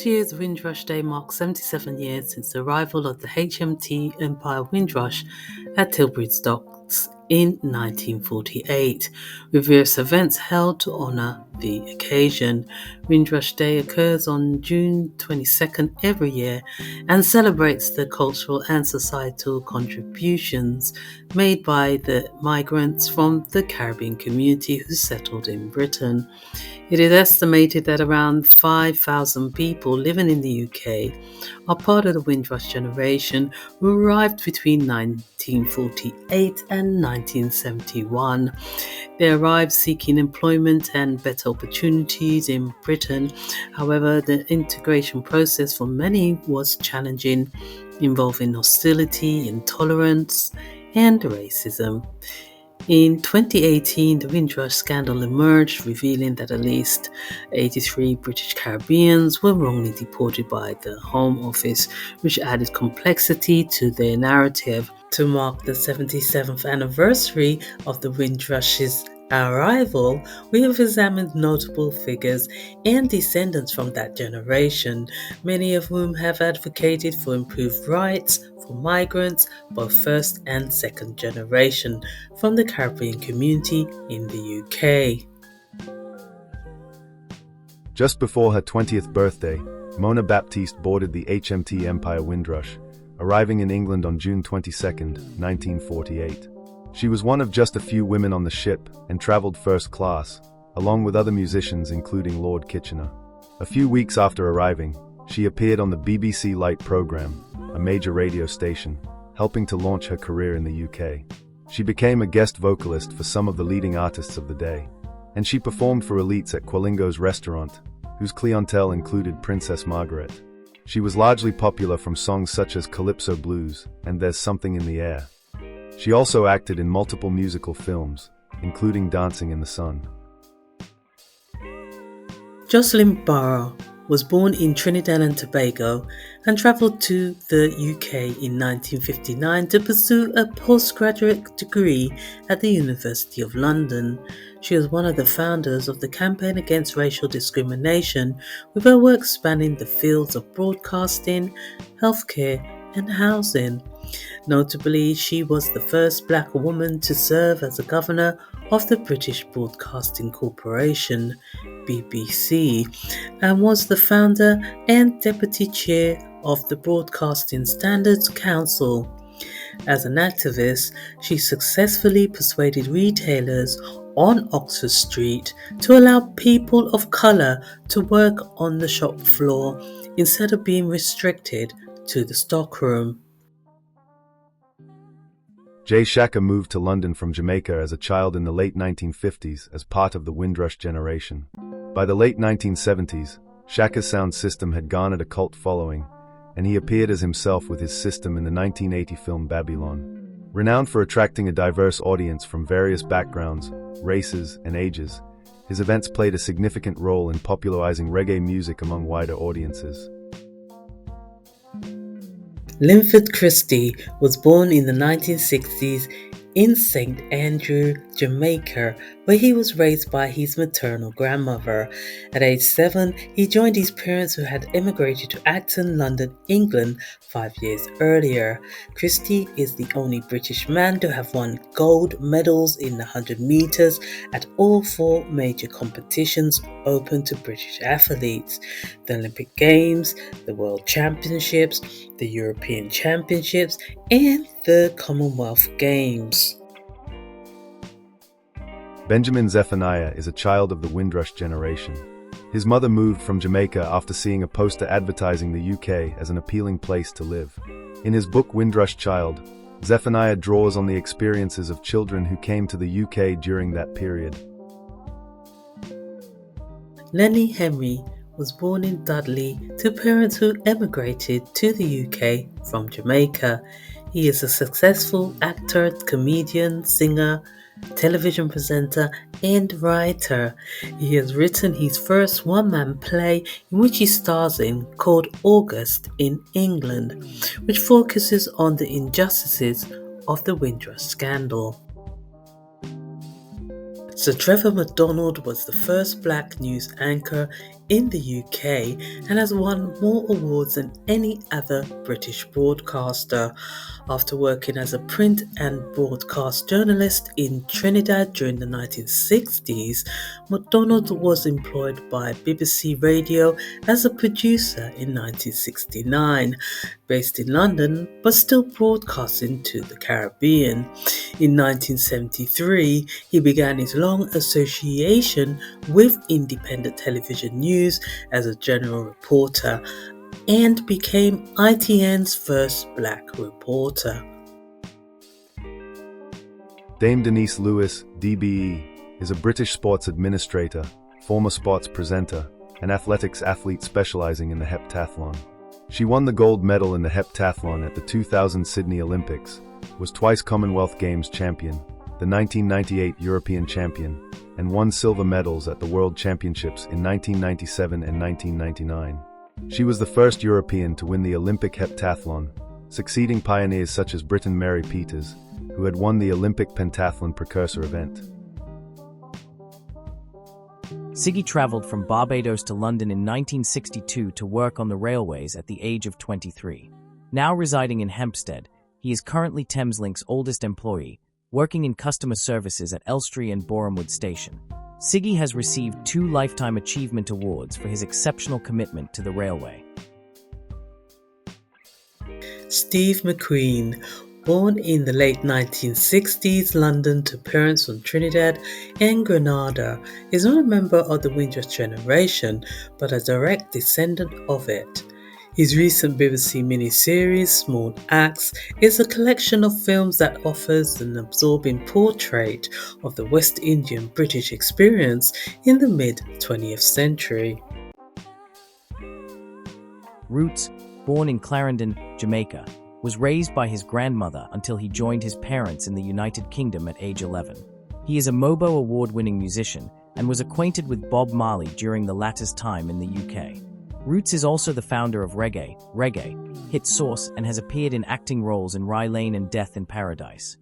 This year's Windrush Day marks 77 years since the arrival of the HMT Empire Windrush at Tilbury Docks in 1948, with various events held to honour the occasion. Windrush Day occurs on June 22nd every year and celebrates the cultural and societal contributions made by the migrants from the Caribbean community who settled in Britain. It is estimated that around 5,000 people living in the UK are part of the Windrush Generation who arrived between 1948 and 1971. They arrived seeking employment and better opportunities in Britain. However, the integration process for many was challenging, involving hostility, intolerance, and racism. In 2018, the Windrush scandal emerged, revealing that at least 83 British Caribbeans were wrongly deported by the Home Office, which added complexity to their narrative. To mark the 77th anniversary of the Windrush's arrival, we have examined notable figures and descendants from that generation, many of whom have advocated for improved rights for migrants, both first and second generation, from the Caribbean community in the UK. Just before her 20th birthday, Mona Baptiste boarded the HMT Empire Windrush, arriving in England on June 22, 1948. She was one of just a few women on the ship and travelled first class, along with other musicians including Lord Kitchener. A few weeks after arriving, she appeared on the BBC Light programme, a major radio station, helping to launch her career in the UK. She became a guest vocalist for some of the leading artists of the day, and she performed for elites at Qualingo's restaurant, whose clientele included Princess Margaret. She was largely popular from songs such as Calypso Blues and There's Something in the Air. She also acted in multiple musical films, including Dancing in the Sun. Jocelyn Barrow was born in Trinidad and Tobago and travelled to the UK in 1959 to pursue a postgraduate degree at the University of London. She was one of the founders of the Campaign Against Racial Discrimination, with her work spanning the fields of broadcasting, healthcare, and housing. Notably, she was the first black woman to serve as a governor of the British Broadcasting Corporation, BBC, and was the founder and deputy chair of the Broadcasting Standards Council. As an activist, she successfully persuaded retailers on Oxford Street to allow people of colour to work on the shop floor instead of being restricted to the stockroom. Jay Shaka moved to London from Jamaica as a child in the late 1950s as part of the Windrush Generation. By the late 1970s, Shaka's sound system had garnered a cult following, and he appeared as himself with his system in the 1980 film Babylon. Renowned for attracting a diverse audience from various backgrounds, races, and ages, his events played a significant role in popularizing reggae music among wider audiences. Linford Christie was born in the 1960s in St. Andrew, Jamaica, where he was raised by his maternal grandmother. At age 7, he joined his parents who had emigrated to Acton, London, England 5 years earlier. Christie is the only British man to have won gold medals in the 100 metres at all 4 major competitions open to British athletes: the Olympic Games, the World Championships, the European Championships, and the Commonwealth Games. Benjamin Zephaniah is a child of the Windrush Generation. His mother moved from Jamaica after seeing a poster advertising the UK as an appealing place to live. In his book Windrush Child, Zephaniah draws on the experiences of children who came to the UK during that period. Lenny Henry was born in Dudley to parents who emigrated to the UK from Jamaica. He is a successful actor, comedian, singer, television presenter, and writer. He has written his first one-man play in which he stars in, called August in England, which focuses on the injustices of the Windrush scandal. Sir Trevor MacDonald was the first black news anchor in the UK and has won more awards than any other British broadcaster. After working as a print and broadcast journalist in Trinidad during the 1960s, MacDonald was employed by BBC Radio as a producer in 1969, based in London but still broadcasting to the Caribbean. In 1973, he began his long association with independent television news as a general reporter and became ITN's first black reporter. Dame Denise Lewis, DBE, is a British sports administrator, former sports presenter, and athletics athlete specializing in the heptathlon. She won the gold medal in the heptathlon at the 2000 Sydney Olympics, was twice Commonwealth Games champion, the 1998 European champion, and won silver medals at the World Championships in 1997 and 1999. She was the first European to win the Olympic heptathlon, succeeding pioneers such as Britain Mary Peters, who had won the Olympic pentathlon precursor event. Siggy travelled from Barbados to London in 1962 to work on the railways at the age of 23. Now residing in Hempstead, he is currently Thameslink oldest employee, working in customer services at Elstree and Borehamwood Station. Siggy has received 2 Lifetime Achievement Awards for his exceptional commitment to the railway. Steve McQueen, born in the late 1960s London to parents from Trinidad and Grenada, is not a member of the Windrush Generation, but a direct descendant of it. His recent BBC miniseries, Small Acts, is a collection of films that offers an absorbing portrait of the West Indian British experience in the mid-20th century. Roots, born in Clarendon, Jamaica, was raised by his grandmother until he joined his parents in the United Kingdom at age 11. He is a MOBO award-winning musician and was acquainted with Bob Marley during the latter's time in the UK. Roots is also the founder of Reggae, hit Source, and has appeared in acting roles in Rye Lane and Death in Paradise.